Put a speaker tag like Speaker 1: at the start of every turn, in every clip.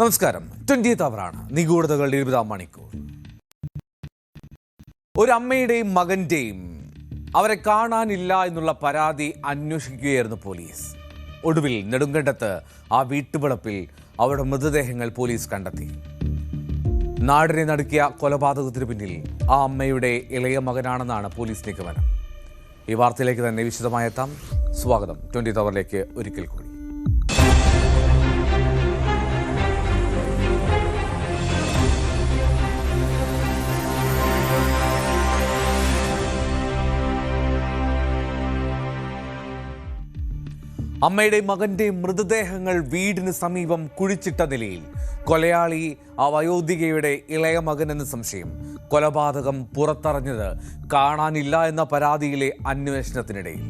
Speaker 1: നമസ്കാരം. 20th അവറാണ് നിഗൂഢതകളുടെ 20ാം മണിക്കൂർ. ഒരു അമ്മയുടെയും മകന്റെയും അവരെ കാണാനില്ല എന്നുള്ള പരാതി അന്വേഷിക്കുകയായിരുന്നു പോലീസ്. ഒടുവിൽ നെടുങ്കണ്ടത്ത് ആ വീട്ടുവളപ്പിൽ അവരുടെ മൃതദേഹങ്ങൾ പോലീസ് കണ്ടെത്തി. നാടിനെ നടുക്കിയ കൊലപാതകത്തിന് പിന്നിൽ ആ അമ്മയുടെ ഇളയ മകനാണെന്നാണ് പോലീസ് നിഗമനം. ഈ വാർത്തയിലേക്ക് തന്നെ വിശദമായി എത്താം. സ്വാഗതം 20th അവറിലേക്ക് ഒരിക്കൽ കൂടി. അമ്മയുടെയും മകന്റെയും മൃതദേഹങ്ങൾ വീടിന് സമീപം കുഴിച്ചിട്ട നിലയിൽ. കൊലയാളി ആ വയോധികയുടെ ഇളയ മകനെന്ന് സംശയം. കൊലപാതകം പുറത്തറിഞ്ഞത് കാണാനില്ല എന്ന പരാതിയിലെ അന്വേഷണത്തിനിടയിൽ.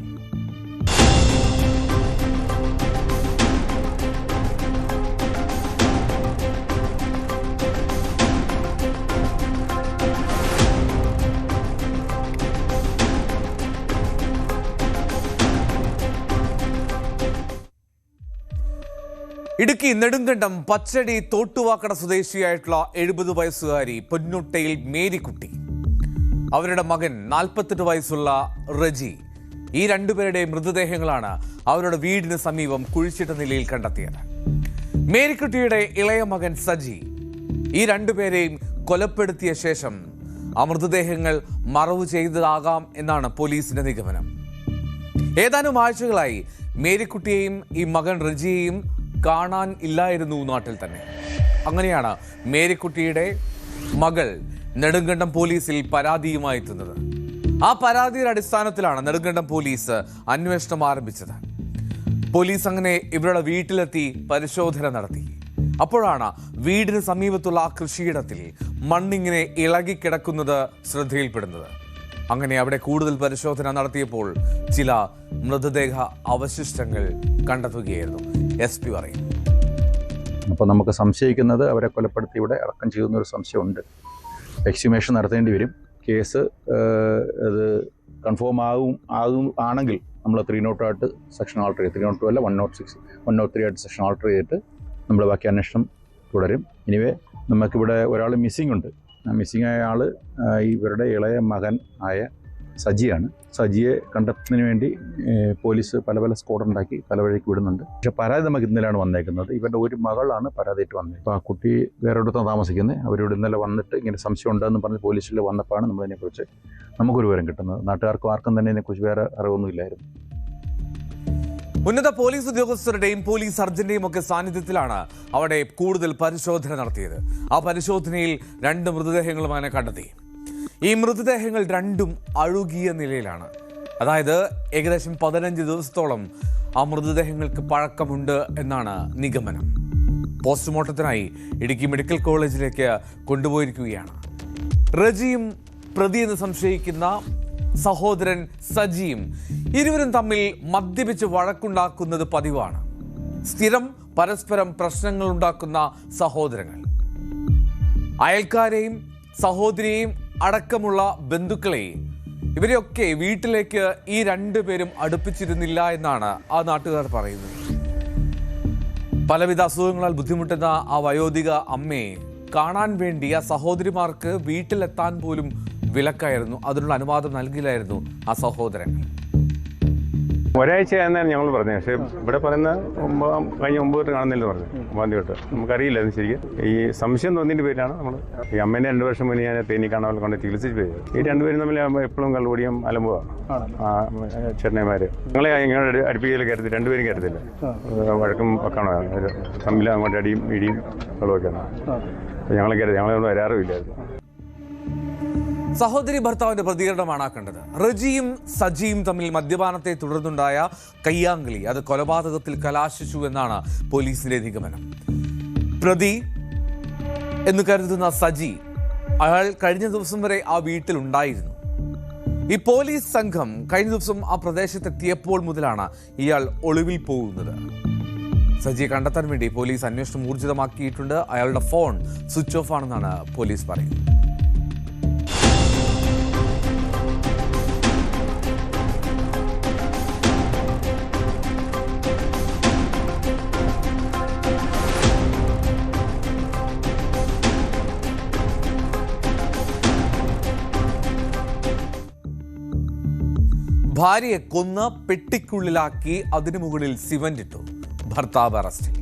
Speaker 1: ഇടുക്കി നെടുങ്കണ്ടം പച്ചടി തോട്ടുവാക്കട സ്വദേശിയായിട്ടുള്ള 70 വയസ്സുകാരി പൊന്നുട്ടയിൽ മേരിക്കുട്ടി, അവരുടെ മകൻ 48 വയസ്സുള്ള റജി, ഈ രണ്ടുപേരുടെയും മൃതദേഹങ്ങളാണ് അവരുടെ വീടിന് സമീപം കുഴിച്ചിട്ട നിലയിൽ കണ്ടെത്തിയത്. മേരിക്കുട്ടിയുടെ ഇളയ മകൻ സജി ഈ രണ്ടുപേരെയും കൊലപ്പെടുത്തിയ ശേഷം ആ മൃതദേഹങ്ങൾ മറവ് ചെയ്തതാകാം എന്നാണ് പോലീസിന്റെ നിഗമനം. ഏതാനും ആഴ്ചകളായി മേരിക്കുട്ടിയെയും ഈ മകൻ റജിയെയും കാണാൻ ഇല്ലായിരുന്നു നാട്ടിൽ തന്നെ. അങ്ങനെയാണ് മേരിക്കുട്ടിയുടെ മകൾ നെടുങ്കണ്ടം പോലീസിൽ പരാതിയുമായി എത്തുന്നത്. ആ പരാതിയുടെ അടിസ്ഥാനത്തിലാണ് നെടുങ്കണ്ടം പോലീസ് അന്വേഷണം ആരംഭിച്ചത്. പോലീസ് അങ്ങനെ ഇവരുടെ വീട്ടിലെത്തി പരിശോധന നടത്തി. അപ്പോഴാണ് വീടിന് സമീപത്തുള്ള ആ കൃഷിയിടത്തിൽ മണ്ണിങ്ങനെ ഇളകിക്കിടക്കുന്നത് ശ്രദ്ധയിൽപ്പെടുന്നത്. അങ്ങനെ അവിടെ കൂടുതൽ പരിശോധന നടത്തിയപ്പോൾ ചില മൃതദേഹ അവശിഷ്ടങ്ങൾ കണ്ടെത്തുകയായിരുന്നു. SP പറയും.
Speaker 2: അപ്പോൾ നമുക്ക് സംശയിക്കുന്നത് അവരെ കൊലപ്പെടുത്തി ഇവിടെ അടക്കം ചെയ്യുന്നൊരു സംശയമുണ്ട്. എക്സ്ഹ്യൂമേഷൻ നടത്തേണ്ടി വരും. കേസ് അത് കൺഫേം ആണെങ്കിൽ നമ്മൾ 308 സെക്ഷൻ ആൾട്ടർ ചെയ്ത് 302 അല്ല 106 103 ആയിട്ട് സെക്ഷൻ ആൾട്ടർ ചെയ്തിട്ട് നമ്മൾ ബാക്കി അന്വേഷണം തുടരും. എനിവേ നമുക്കിവിടെ ഒരാൾ മിസ്സിംഗ് ഉണ്ട്. ആ മിസ്സിംഗ് ആയ ആൾ ഇവരുടെ ഇളയ മകൻ ആയ സജിയാണ്. സജിയെ കണ്ടെത്തുന്നതിന് വേണ്ടി പോലീസ് പല സ്ക്വാഡ് ഉണ്ടാക്കി പല വഴിക്ക് വിടുന്നുണ്ട്. പക്ഷെ പരാതി നമുക്ക് ഇന്നലെയാണ് വന്നേക്കുന്നത്. ഇവരുടെ ഒരു മകളാണ് പരാതിയായിട്ട് വന്നത്. അപ്പോൾ ആ കുട്ടി വേറെ അടുത്താണ് താമസിക്കുന്നത്. അവരോട് ഇന്നലെ വന്നിട്ട് ഇങ്ങനെ സംശയം ഉണ്ടെന്ന് പറഞ്ഞ് പോലീസിൽ വന്നപ്പോഴാണ് നമ്മളതിനെക്കുറിച്ച് നമുക്കൊരു വിവരം കിട്ടുന്നത്. നാട്ടുകാർക്കും ആർക്കും തന്നെ ഇതിനെക്കുറിച്ച് വേറെ അറിവൊന്നുമില്ലായിരുന്നു.
Speaker 1: ഉന്നത പോലീസ് ഉദ്യോഗസ്ഥരുടെയും പോലീസ് സർജന്റെയും ഒക്കെ സാന്നിധ്യത്തിലാണ് അവിടെ കൂടുതൽ പരിശോധന നടത്തിയത്. ആ പരിശോധനയിൽ 2 മൃതദേഹങ്ങളും അങ്ങനെ കണ്ടെത്തി. ഈ മൃതദേഹങ്ങൾ രണ്ടും അഴുകിയ നിലയിലാണ്. അതായത് ഏകദേശം 15 ദിവസത്തോളം ആ മൃതദേഹങ്ങൾക്ക് പഴക്കമുണ്ട് എന്നാണ് നിഗമനം. പോസ്റ്റ്മോർട്ടത്തിനായി ഇടുക്കി മെഡിക്കൽ കോളേജിലേക്ക് കൊണ്ടുപോയിരിക്കുകയാണ്. റജിയും പ്രതിയെന്ന് സംശയിക്കുന്ന സഹോദരൻ സജിയും ഇരുവരും തമ്മിൽ മദ്യപിച്ച് വഴക്കുണ്ടാക്കുന്നത് പതിവാണ്. സ്ഥിരം പരസ്പരം പ്രശ്നങ്ങൾ ഉണ്ടാക്കുന്ന സഹോദരങ്ങൾ. അയൽക്കാരെയും സഹോദരിയെയും അടക്കമുള്ള ബന്ധുക്കളെ ഇവരെയൊക്കെ വീട്ടിലേക്ക് ഈ 2 പേരും അടുപ്പിച്ചിരുന്നില്ല എന്നാണ് ആ നാട്ടുകാർ പറയുന്നത്. പലവിധ അസുഖങ്ങളാൽ ബുദ്ധിമുട്ടുന്ന ആ വയോധിക അമ്മയെ കാണാൻ വേണ്ടി ആ സഹോദരിമാർക്ക് വീട്ടിലെത്താൻ പോലും വിലക്കായിരുന്നു. അതിനുള്ള അനുവാദം നൽകില്ലായിരുന്നു ആ സഹോദരങ്ങൾ.
Speaker 3: ഒരാഴ്ച ആയെന്നാണ് ഞങ്ങൾ പറഞ്ഞത്. പക്ഷേ ഇവിടെ പറയുന്ന കഴിഞ്ഞ 9 തൊട്ട് കാണുന്നില്ല പറഞ്ഞു. 9 തൊട്ട് നമുക്കറിയില്ല ശരിക്കും. ഈ സംശയം തോന്നിൻ്റെ പേരിലാണ് നമ്മൾ ഈ അമ്മേനെ 2 വർഷം മുന്നേ ഞാൻ തേനി കാണാൻ കൊണ്ട് ചികിത്സിച്ച് പോയത്. ഈ 2 പേരും തമ്മിൽ എപ്പോഴും കള്ളുകൂടിയും അലമ്പുവാണ് ചേട്ടന്മാർ. ഞങ്ങളെ ഇങ്ങനെ അടുപ്പിക്കൽ കയറത്തി 2 പേരും കയറത്തില്ല. വഴക്കും ഒക്കെയാണ് തമ്മിൽ അങ്ങോട്ട് അടിയും ഇടിയും വെള്ളമൊക്കെയാണ്. ഞങ്ങളെ കയറി ഞങ്ങളൊന്നും വരാറുമില്ലായിരുന്നു.
Speaker 1: സഹോദരി ഭർത്താവിന്റെ പ്രതികരണമാണ് കണ്ടത്. റജിയും സജിയും തമ്മിൽ മദ്യപാനത്തെ തുടർന്നുണ്ടായ കയ്യാങ്കളി അത് കൊലപാതകത്തിൽ കലാശിച്ചു എന്നാണ് പോലീസിന്റെ നിഗമനം. പ്രതി എന്ന് കരുതുന്ന സജി അയാൾ കഴിഞ്ഞ ദിവസം വരെ ആ വീട്ടിലുണ്ടായിരുന്നു. ഈ പോലീസ് സംഘം കഴിഞ്ഞ ദിവസം ആ പ്രദേശത്തെത്തിയപ്പോൾ മുതലാണ് ഇയാൾ ഒളിവിൽ പോകുന്നത്. സജിയെ കണ്ടെത്താൻ വേണ്ടി പോലീസ് അന്വേഷണം ഊർജിതമാക്കിയിട്ടുണ്ട്. അയാളുടെ ഫോൺ സ്വിച്ച് ഓഫ് ആണെന്നാണ് പോലീസ് പറയുന്നത്. ഭാര്യയെ കൊന്ന് പെട്ടിക്കുള്ളിലാക്കി അതിനു മുകളിൽ സിമന്റ് ഇട്ടു. ഭർത്താവ് അറസ്റ്റിൽ.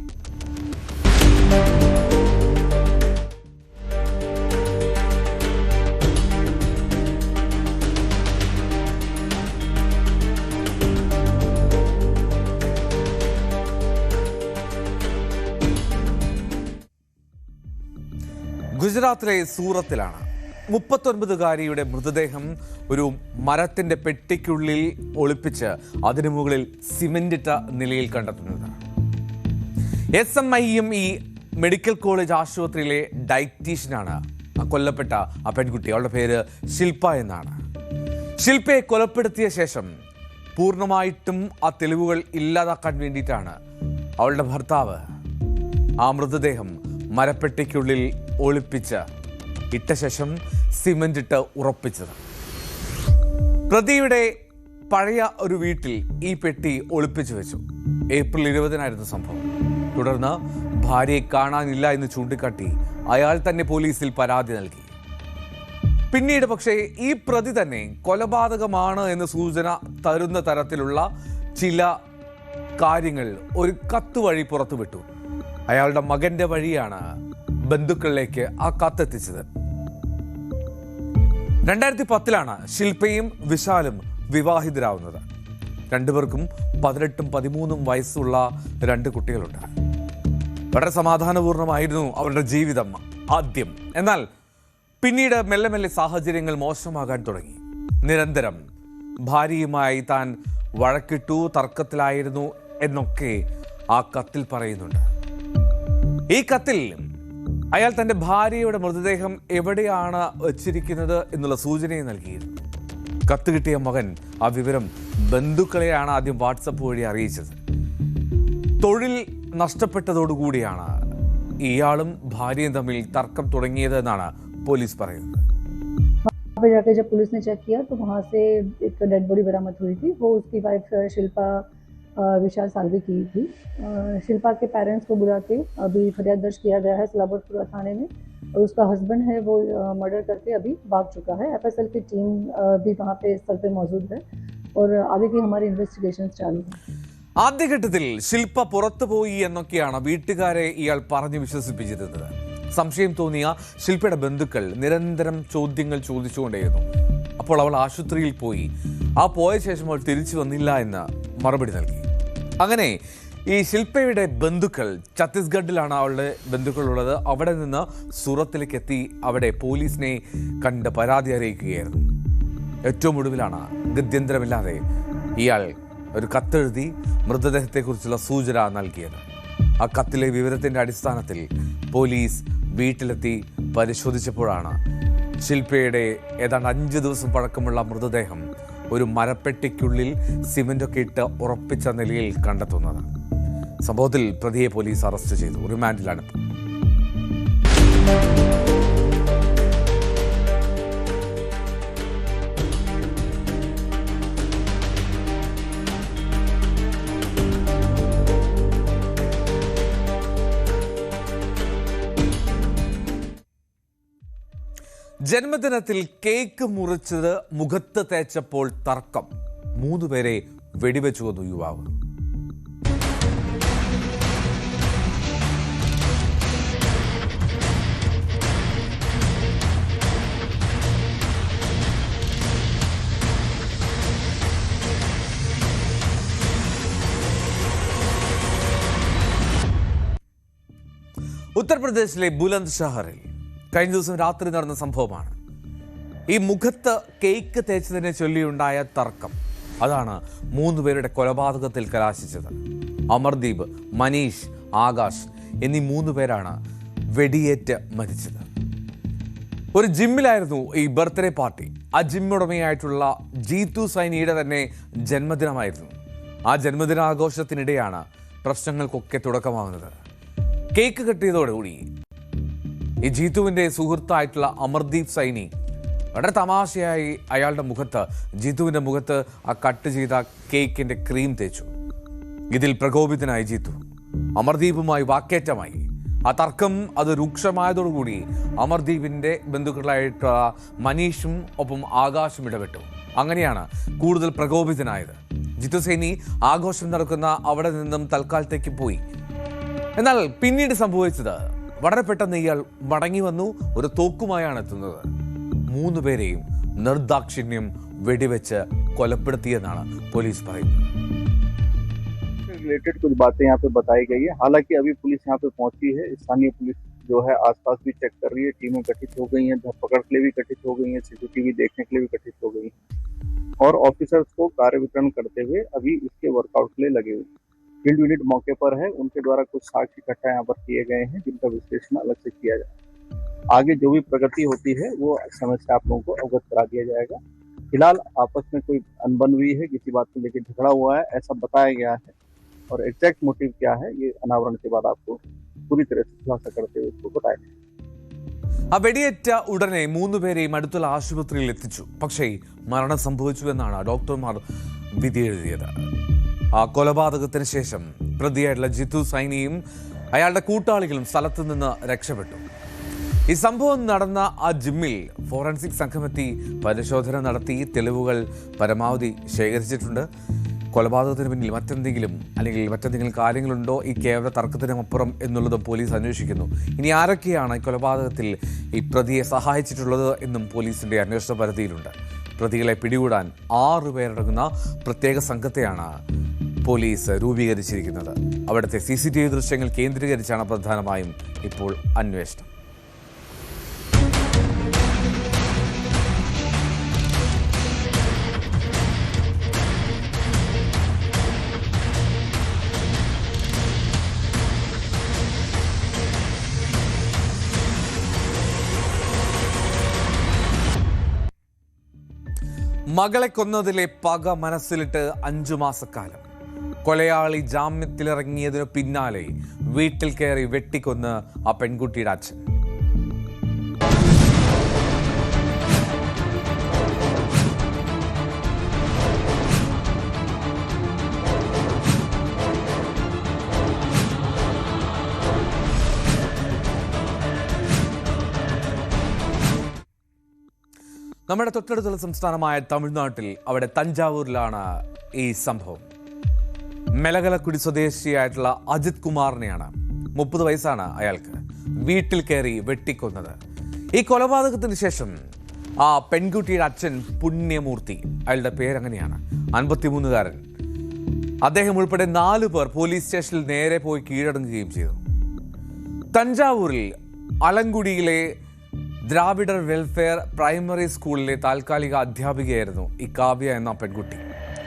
Speaker 1: ഗുജറാത്തിലെ സൂറത്തിലാണ് 39-കാരിയുടെ മൃതദേഹം ഒരു മരത്തിന്റെ പെട്ടിക്കുള്ളിൽ ഒളിപ്പിച്ച് അതിനു മുകളിൽ സിമന്റിട്ട നിലയിൽ കണ്ടെത്തുന്നത്. SMIM ഈ മെഡിക്കൽ കോളേജ് ആശുപത്രിയിലെ ഡയറ്റീഷ്യനാണ് കൊല്ലപ്പെട്ട ആ പെൺകുട്ടി. അവളുടെ പേര് ശില്പ എന്നാണ്. ശില്പയെ കൊലപ്പെടുത്തിയ ശേഷം പൂർണ്ണമായിട്ടും ആ തെളിവുകൾ ഇല്ലാതാക്കാൻ വേണ്ടിയിട്ടാണ് അവളുടെ ഭർത്താവ് ആ മൃതദേഹം മരപ്പെട്ടിക്കുള്ളിൽ ഒളിപ്പിച്ച് ഇട്ട ശേഷം സിമന്റ് ഇട്ട് ഉറപ്പിച്ചത്. പ്രതിയുടെ പഴയ ഒരു വീട്ടിൽ ഈ പെട്ടി ഒളിപ്പിച്ചു വെച്ചു. ഏപ്രിൽ 20-നായിരുന്നു സംഭവം. തുടർന്ന് ഭാര്യയെ കാണാനില്ല എന്ന് ചൂണ്ടിക്കാട്ടി അയാൾ തന്നെ പോലീസിൽ പരാതി നൽകി. പിന്നീട് പക്ഷേ ഈ പ്രതി തന്നെ കൊലപാതകമാണ് എന്ന് സൂചന തരുന്ന തരത്തിലുള്ള ചില കാര്യങ്ങൾ ഒരു കത്ത് വഴി പുറത്തുവിട്ടു. അയാളുടെ മകന്റെ വഴിയാണ് ബന്ധുക്കളിലേക്ക് ആ കത്തെത്തിച്ചത്. 2010-ലാണ് ശില്പയും വിശാലും വിവാഹിതരാവുന്നത്. രണ്ടുപേർക്കും 18ഉം 13ഉം വയസ്സുള്ള 2 കുട്ടികളുണ്ട്. വളരെ സമാധാനപൂർണ്ണമായിരുന്നു അവരുടെ ജീവിതം ആദ്യം. എന്നാൽ പിന്നീട് മെല്ലെ മെല്ലെ സാഹചര്യങ്ങൾ മോശമാകാൻ തുടങ്ങി. നിരന്തരം ഭാര്യയുമായി താൻ വഴക്കിട്ടു, തർക്കത്തിലായിരുന്നു എന്നൊക്കെ ആ കത്തിൽ പറയുന്നുണ്ട്. ഈ കത്തിൽ അയാൾ തൻ്റെ ഭാര്യയുടെ മൃതദേഹം എവിടെയാണ് വച്ചിരിക്കുന്നത് എന്നുള്ള സൂചനയും നൽകിയിരുന്നു. കത്ത് കിട്ടിയ മകൻ ആ വിവരം ബന്ധുക്കളെയാണ് ആദ്യം വാട്സപ്പ് വഴി അറിയിച്ചത്. തൊഴിൽ നഷ്ടപ്പെട്ടതോടുകൂടിയാണ് ഇയാളും ഭാര്യയും തമ്മിൽ തർക്കം തുടങ്ങിയത് എന്നാണ് പോലീസ് പറയുന്നത്.
Speaker 4: वहाँ पे जाके जब पुलिस ने चेक किया तो वहाँ से एक डेड बॉडी बरामद हुई थी. वो उसकी वाइफ शिल्पा विशाल सालवी की थी. शिल्पा के पेरेंट्स को बुला के अभी फरियाद दर्ज किया गया है सलाबतपुरा थाने में. और उसका हस्बैंड है वो मर्डर करके अभी भाग चुका है. FSL की टीम भी वहाँ पे स्थल पे मौजूद है और आगे की हमारी इन्वेस्टिगेशन चालू है.
Speaker 1: ആദ്യഘട്ടത്തിൽ ശില്പ പുറത്തുപോയി എന്നൊക്കെയാണ് വീട്ടുകാരെ ഇയാൾ പറഞ്ഞു വിശ്വസിപ്പിച്ചിരുന്നത്. സംശയം തോന്നിയ ശില്പയുടെ ബന്ധുക്കൾ നിരന്തരം ചോദ്യങ്ങൾ ചോദിച്ചുകൊണ്ടേയിരുന്നു. അപ്പോൾ അവൾ ആശുപത്രിയിൽ പോയി. ആ പോയ ശേഷം അവൾ തിരിച്ചു വന്നില്ല എന്ന് മറുപടി നൽകി. അങ്ങനെ ഈ ശില്പയുടെ ബന്ധുക്കൾ, ഛത്തീസ്ഗഡിലാണ് അവളുടെ ബന്ധുക്കളുള്ളത്, അവിടെ നിന്ന് സൂറത്തിലേക്ക് എത്തി അവിടെ പോലീസിനെ കണ്ട് പരാതി അറിയിക്കുകയായിരുന്നു. ഏറ്റവും ഒടുവിലാണ് ഗത്യന്തരമില്ലാതെ ഇയാൾ ഒരു കത്തെഴുതി മൃതദേഹത്തെക്കുറിച്ചുള്ള സൂചന നൽകിയത്. ആ കത്തിലെ വിവരത്തിൻ്റെ അടിസ്ഥാനത്തിൽ പോലീസ് വീട്ടിലെത്തി പരിശോധിച്ചപ്പോഴാണ് ശില്പയുടെ ഏതാണ്ട് 5 ദിവസം പഴക്കമുള്ള മൃതദേഹം ഒരു മരപ്പെട്ടിക്കുള്ളിൽ സിമൻ്റൊക്കെ ഇട്ട് ഉറപ്പിച്ച നിലയിൽ കണ്ടെത്തുന്നത്. സംഭവത്തിൽ പ്രതിയെ പോലീസ് അറസ്റ്റ് ചെയ്തു. റിമാൻഡിലാണ്. ജന്മദിനത്തിൽ കേക്ക് മുറിച്ചത് മുഖത്ത് തേച്ചപ്പോൾ തർക്കം. 3 പേരെ വെടിവെച്ചു കൊന്നു യുവാവ്. ഉത്തർപ്രദേശിലെ ബുലന്ദ് ഷഹറിൽ കഴിഞ്ഞ ദിവസം രാത്രി നടന്ന സംഭവമാണ്. ഈ മുഖത്ത് കേക്ക് തേച്ചതിനെ ചൊല്ലിയുണ്ടായ തർക്കം അതാണ് 3 പേരുടെ കൊലപാതകത്തിൽ കലാശിച്ചത്. അമർദീപ്, മനീഷ്, ആകാശ് എന്നീ 3 പേരാണ് വെടിയേറ്റ് മരിച്ചത്. ഒരു ജിമ്മിലായിരുന്നു ഈ ബർത്ത്ഡേ പാർട്ടി. ആ ജിമ്മുടമയായിട്ടുള്ള ജീതു സൈനിയുടെ തന്നെ ജന്മദിനമായിരുന്നു. ആ ജന്മദിനാഘോഷത്തിനിടെയാണ് പ്രശ്നങ്ങൾക്കൊക്കെ തുടക്കമാകുന്നത്. കേക്ക് കെട്ടിയതോടുകൂടി ഈ ജീതുവിൻ്റെ സുഹൃത്തായിട്ടുള്ള അമർദീപ് സൈനി വളരെ തമാശയായി അയാളുടെ മുഖത്ത്, ജീതുവിൻ്റെ മുഖത്ത് ആ കട്ട് ചെയ്ത കേക്കിൻ്റെ ക്രീം തേച്ചു. ഇതിൽ പ്രകോപിതനായി ജീതു അമർദീപുമായി വാക്കേറ്റമായി. ആ തർക്കം അത് രൂക്ഷമായതോടുകൂടി അമർദീപിൻ്റെ ബന്ധുക്കളായിട്ടുള്ള മനീഷും ഒപ്പം ആകാശും ഇടപെട്ടു. അങ്ങനെയാണ് കൂടുതൽ പ്രകോപിതനായത്. ജിത്തു സൈനി ആഘോഷം നടക്കുന്ന അവിടെ നിന്നും തൽക്കാലത്തേക്ക് പോയി. എന്നാൽ പിന്നീട് സംഭവിച്ചത് വളരെ പെട്ടെന്ന് ഇയാൾ മടങ്ങി വന്നു. ഒരു തോക്കുമായാണ് എത്തുന്നത്. 3 പേരെയും നിർദാക്ഷിണ്യം വെടിവെച്ച് കൊലപ്പെടുത്തിയെന്നാണ് പോലീസ് പറയുന്നത്.
Speaker 5: रिलेटेड कुछ बातें यहाँ पे बताई गई है। हालांकि अभी पुलिस यहाँ पे पहुंची है, स्थानीय पुलिस जो है आसपास भी चेक कर रही है, टीमें गठित हो गई हैं, धरपकड़ के लिए भी गठित हो गई हैं, सीसीटीवी देखने के लिए भी गठित हो गई हैं और ऑफिसर्स को कार्य वितरण करते हुए अभी इसके वर्कआउट के लिए लगे हुए। फील्ड यूनिट मौके पर है, उनके द्वारा कुछ साक्ष्य इकट्ठा यहाँ पर किए गए हैं जिनका विश्लेषण अलग से किया जाए। आगे जो भी प्रगति होती है वो समय से आप लोगों को अवगत करा दिया जाएगा। फिलहाल आपस में कोई अनबन हुई है, किसी बात को लेकर झगड़ा हुआ है ऐसा बताया गया है और एग्जैक्ट मोटिव क्या है ये अनावरण के बाद आपको पूरी तरह से खुलासा करते हुए उसको बताएंगे।
Speaker 1: ആ വെടിയേറ്റ ഉടനെ 3 പേരെയും അടുത്തുള്ള ആശുപത്രിയിൽ എത്തിച്ചു. പക്ഷേ മരണം സംഭവിച്ചുവെന്നാണ് ഡോക്ടർമാർ വിധി എഴുതിയത്. ആ കൊലപാതകത്തിന് ശേഷം പ്രതിയായിട്ടുള്ള ജിത്തു സൈനിയും അയാളുടെ കൂട്ടാളികളും സ്ഥലത്തു നിന്ന് രക്ഷപ്പെട്ടു. ഈ സംഭവം നടന്ന ആ ജിമ്മിൽ ഫോറൻസിക് സംഘമെത്തി പരിശോധന നടത്തി തെളിവുകൾ പരമാവധി ശേഖരിച്ചിട്ടുണ്ട്. കൊലപാതകത്തിന് പിന്നിൽ മറ്റെന്തെങ്കിലും കാര്യങ്ങളുണ്ടോ ഈ കേവല തർക്കത്തിനുമപ്പുറം എന്നുള്ളതും പോലീസ് അന്വേഷിക്കുന്നു. ഇനി ആരൊക്കെയാണ് ഈ കൊലപാതകത്തിൽ ഈ പ്രതിയെ സഹായിച്ചിട്ടുള്ളത് എന്നും പോലീസിന്റെ അന്വേഷണ പരിധിയിലുണ്ട്. പ്രതികളെ പിടികൂടാൻ 6 പേരടങ്ങുന്ന പ്രത്യേക സംഘത്തെയാണ് പോലീസ് രൂപീകരിച്ചിരിക്കുന്നത്. അവിടുത്തെ CCTV ദൃശ്യങ്ങൾ കേന്ദ്രീകരിച്ചാണ് പ്രധാനമായും ഇപ്പോൾ അന്വേഷണം. മകളെ കൊന്നതിലെ പക മനസ്സിലിട്ട് 5 മാസക്കാലം. കൊലയാളി ജാമ്യത്തിലിറങ്ങിയതിനു പിന്നാലെ വീട്ടിൽ കയറി വെട്ടിക്കൊന്ന് ആ പെൺകുട്ടിയുടെ അച്ഛൻ. നമ്മുടെ തൊട്ടടുത്തുള്ള സംസ്ഥാനമായ തമിഴ്നാട്ടിൽ അവിടെ തഞ്ചാവൂരിലാണ് ഈ സംഭവം. മെലകലക്കുടി സ്വദേശിയായിട്ടുള്ള അജിത് കുമാറിനെയാണ് 30 വയസ്സാണ് അയാൾക്ക് വീട്ടിൽ കയറി വെട്ടിക്കൊന്നത്. ഈ കൊലപാതകത്തിന് ശേഷം ആ പെൺകുട്ടിയുടെ അച്ഛൻ പുണ്യമൂർത്തി, അയാളുടെ പേരങ്ങനെയാണ്, 53കാരൻ, അദ്ദേഹം ഉൾപ്പെടെ 4 പേർ പോലീസ് സ്റ്റേഷനിൽ നേരെ പോയി കീഴടങ്ങുകയും ചെയ്തു. തഞ്ചാവൂരിൽ അലങ്കുടിയിലെ ദ്രാവിഡർ വെൽഫെയർ പ്രൈമറി സ്കൂളിലെ താൽക്കാലിക അധ്യാപികയായിരുന്നു ഈ കാവ്യ എന്ന പെൺകുട്ടി.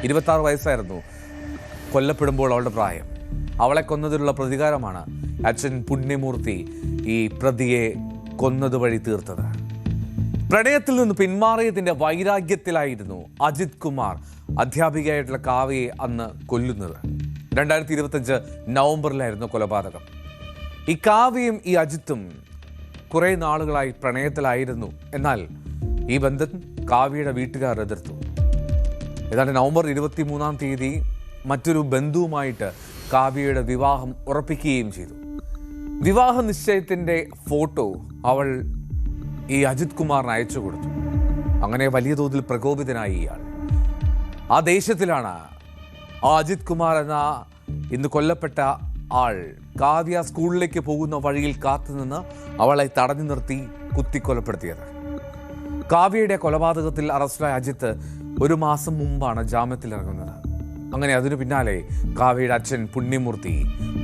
Speaker 1: 26 വയസ്സായിരുന്നു കൊല്ലപ്പെടുമ്പോൾ അവളുടെ പ്രായം. അവളെ കൊന്നതിലുള്ള പ്രതികാരമാണ് അച്ഛൻ പുണ്യമൂർത്തി ഈ പ്രതിയെ കൊന്നതുവഴി തീർത്തത്. പ്രണയത്തിൽ നിന്ന് പിന്മാറിയതിൻ്റെ വൈരാഗ്യത്തിലായിരുന്നു അജിത് കുമാർ അധ്യാപികയായിട്ടുള്ള കാവ്യയെ അന്ന് കൊല്ലുന്നത്. 2025 നവംബറിലായിരുന്നു കൊലപാതകം. ഈ കാവ്യയും ഈ അജിത്തും കുറേ നാളുകളായി പ്രണയത്തിലായിരുന്നു. എന്നാൽ ഈ ബന്ധം കാവ്യയുടെ വീട്ടുകാർ എതിർത്തു. ഏതാണ്ട് നവംബർ 23-ാം തീയതി മറ്റൊരു ബന്ധുവുമായിട്ട് കാവ്യയുടെ വിവാഹം ഉറപ്പിക്കുകയും ചെയ്തു. വിവാഹ നിശ്ചയത്തിൻ്റെ ഫോട്ടോ അവൾ ഈ അജിത് കുമാറിന് അയച്ചു കൊടുത്തു. അങ്ങനെ വലിയ തോതിൽ പ്രകോപിതനായി ഇയാൾ. ആ ദേഷ്യത്തിലാണ് ആ അജിത് കുമാർ എന്ന ഇന്ന് കൊല്ലപ്പെട്ട ആൾ കാവ്യ സ്കൂളിലേക്ക് പോകുന്ന വഴിയിൽ കാത്തുനിന്ന് അവളെ തടഞ്ഞു നിർത്തി കുത്തിക്കൊലപ്പെടുത്തിയത്. കാവ്യയുടെ കൊലപാതകത്തിൽ അറസ്റ്റിലായ അജിത്ത് 1 മാസം മുമ്പാണ് ജാമ്യത്തിലിറങ്ങുന്നത്. അങ്ങനെ അതിനു പിന്നാലെ കാവ്യയുടെ അച്ഛൻ പുണ്യമൂർത്തി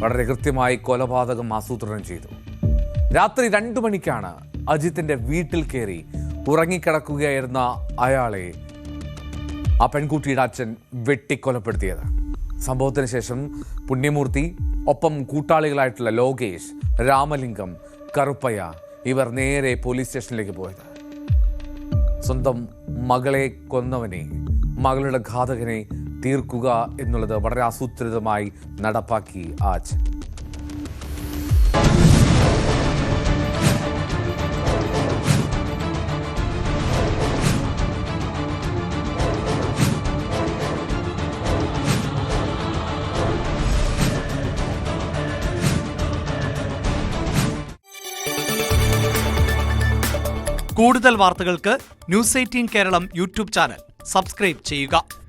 Speaker 1: വളരെ കൃത്യമായി കൊലപാതകം ആസൂത്രണം ചെയ്തു. രാത്രി 2 മണിക്കാണ് അജിത്തിന്റെ വീട്ടിൽ കയറി ഉറങ്ങിക്കിടക്കുകയായിരുന്ന അയാളെ ആ പെൺകുട്ടിയുടെ അച്ഛൻ വെട്ടിക്കൊലപ്പെടുത്തിയത്. സംഭവത്തിന് ശേഷം പുണ്യമൂർത്തി ഒപ്പം കൂട്ടാളികളായിട്ടുള്ള ലോകേഷ്, രാമലിംഗം, കറുപ്പയ്യ ഇവർ നേരെ പോലീസ് സ്റ്റേഷനിലേക്ക് പോയത്. സ്വന്തം മകളെ കൊന്നവനെ, മകളുടെ ഘാതകനെ തീർക്കുക എന്നുള്ളത് വളരെ ആസൂത്രിതമായി നടപ്പാക്കി ആ അച്ഛൻ.
Speaker 6: കൂടുതൽ വാർത്തകൾക്ക് news 18 Keralam YouTube channel subscribe ചെയ്യുക.